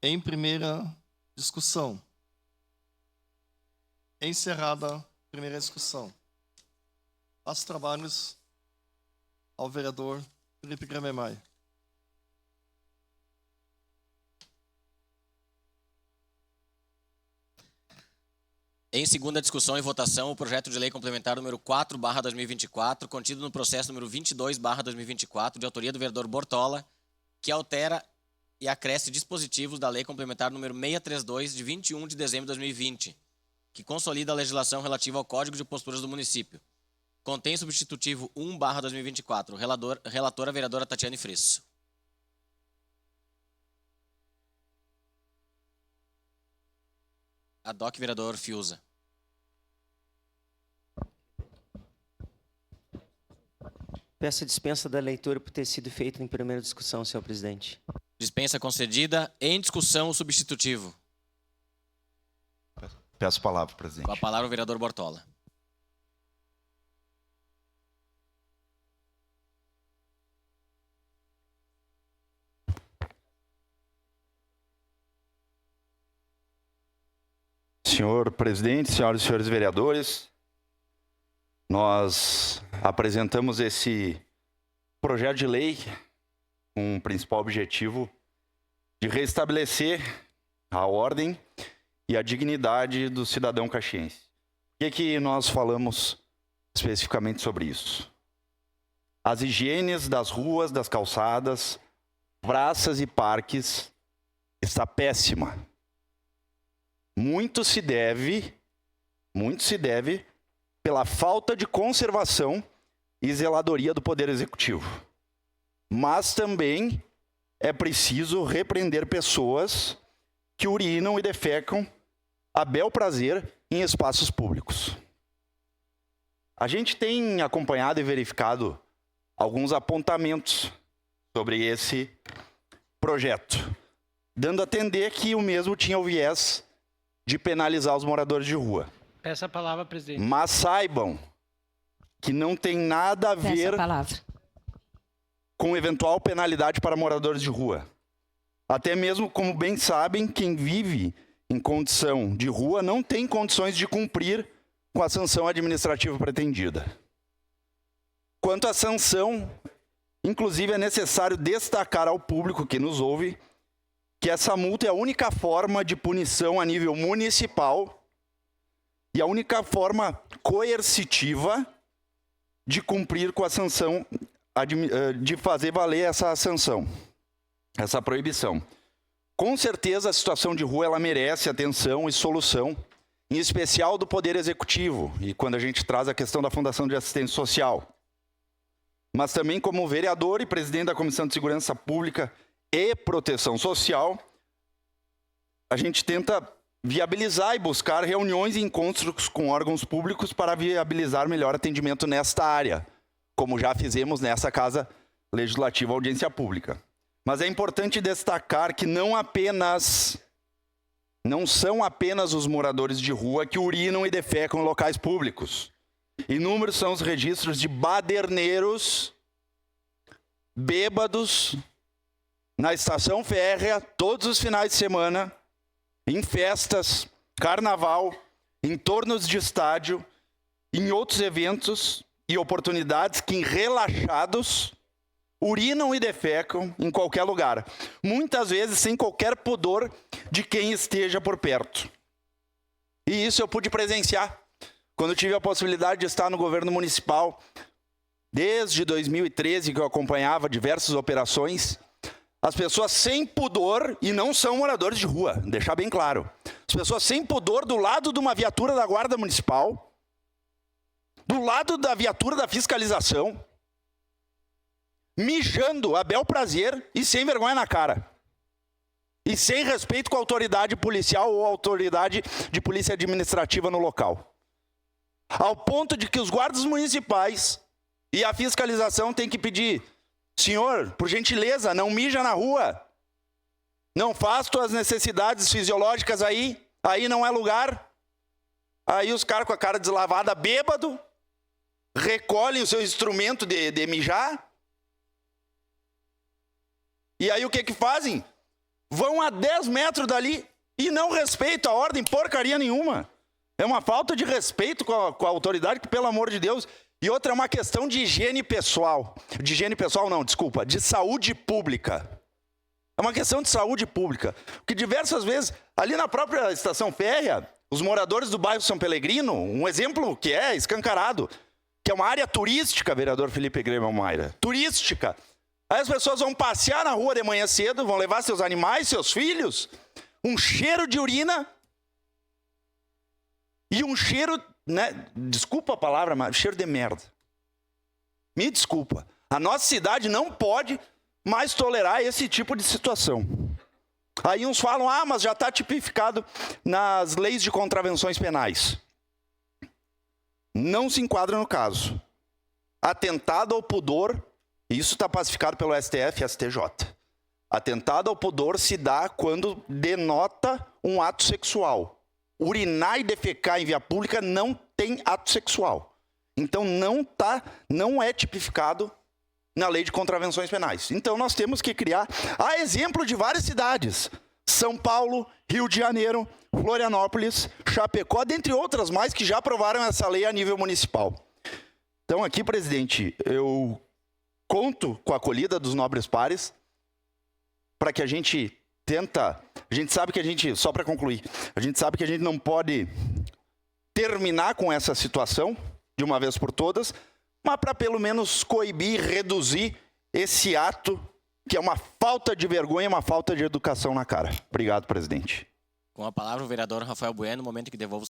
Em primeira discussão. Encerrada a primeira discussão. Passo trabalhos ao vereador Felipe Gramemay. Em segunda discussão e votação, o projeto de lei complementar número 4/2024, contido no processo número 22/2024, de autoria do vereador Bortola, que altera e acresce dispositivos da lei complementar número 632, de 21 de dezembro de 2020, que consolida a legislação relativa ao Código de Posturas do município. Contém substitutivo 1/2024. Relatora vereadora Tatiane Frisso. Ad hoc, vereador Fiuza. Peço dispensa da leitura por ter sido feita em primeira discussão, senhor presidente. Dispensa concedida. Em discussão, o substitutivo. Peço a palavra, presidente. Com a palavra o vereador Bortola. Senhor presidente, senhoras e senhores vereadores, nós apresentamos esse projeto de lei com o principal objetivo de restabelecer a ordem e a dignidade do cidadão caxiense. O que nós falamos especificamente sobre isso? As higienes das ruas, das calçadas, praças e parques está péssima. Muito se deve pela falta de conservação e zeladoria do Poder Executivo. Mas também é preciso repreender pessoas que urinam e defecam a bel prazer em espaços públicos. A gente tem acompanhado e verificado alguns apontamentos sobre esse projeto, dando a entender que o mesmo tinha o viés de penalizar os moradores de rua. Peço a palavra, presidente. Mas saibam que não tem nada a ver com eventual penalidade para moradores de rua. Até mesmo, como bem sabem, quem vive em condição de rua não tem condições de cumprir com a sanção administrativa pretendida. Quanto à sanção, inclusive é necessário destacar ao público que nos ouve que essa multa é a única forma de punição a nível municipal e a única forma coercitiva de cumprir com a sanção, de fazer valer essa sanção, essa proibição. Com certeza a situação de rua ela merece atenção e solução, em especial do Poder Executivo, e quando a gente traz a questão da Fundação de Assistência Social. Mas também como vereador e presidente da Comissão de Segurança Pública e Proteção Social, a gente tenta viabilizar e buscar reuniões e encontros com órgãos públicos para viabilizar melhor atendimento nesta área, como já fizemos nessa Casa Legislativa Audiência Pública. Mas é importante destacar que não são apenas os moradores de rua que urinam e defecam em locais públicos. Inúmeros são os registros de baderneiros, bêbados, na estação férrea, todos os finais de semana, em festas, carnaval, em tornos de estádio, em outros eventos e oportunidades que, relaxados, urinam e defecam em qualquer lugar. Muitas vezes sem qualquer pudor de quem esteja por perto. E isso eu pude presenciar quando tive a possibilidade de estar no governo municipal. Desde 2013 que eu acompanhava diversas operações, as pessoas sem pudor, e não são moradores de rua, deixar bem claro. As pessoas sem pudor do lado de uma viatura da Guarda Municipal, do lado da viatura da fiscalização, mijando a bel prazer e sem vergonha na cara. E sem respeito com a autoridade policial ou autoridade de polícia administrativa no local. Ao ponto de que os guardas municipais e a fiscalização têm que pedir: senhor, por gentileza, não mija na rua. Não faz tuas necessidades fisiológicas aí não é lugar. Aí os caras com a cara deslavada, bêbado, recolhem o seu instrumento de mijar. E aí o que fazem? vão a 10 metros dali e não respeitam a ordem porcaria nenhuma. É uma falta de respeito com a autoridade, que, pelo amor de Deus. E outra é uma questão de higiene pessoal. De higiene pessoal não, desculpa, de saúde pública. É uma questão de saúde pública. Porque diversas vezes, ali na própria estação férrea, os moradores do bairro São Pelegrino, um exemplo que é escancarado, que é uma área turística, vereador Felipe Grêmio Mayra, turística. Aí as pessoas vão passear na rua de manhã cedo, vão levar seus animais, seus filhos, um cheiro de urina e um cheiro, né, desculpa a palavra, mas cheiro de merda. Me desculpa. A nossa cidade não pode mais tolerar esse tipo de situação. Aí uns falam, mas já está tipificado nas leis de contravenções penais. Não se enquadra no caso. Atentado ao pudor, isso está pacificado pelo STF e STJ. Atentado ao pudor se dá quando denota um ato sexual. Urinar e defecar em via pública não tem ato sexual. Então não é tipificado na lei de contravenções penais. Então nós temos que criar, a exemplo de várias cidades, São Paulo, Rio de Janeiro, Florianópolis, Chapecó, dentre outras mais que já aprovaram essa lei a nível municipal. Então aqui, presidente, eu conto com a acolhida dos nobres pares para que a gente sabe que a gente, só para concluir, a gente sabe que a gente não pode terminar com essa situação de uma vez por todas, mas para pelo menos coibir, reduzir esse ato que é uma falta de vergonha, uma falta de educação na cara. Obrigado, presidente. Com a palavra o vereador Rafael Bueno, no momento que devolvo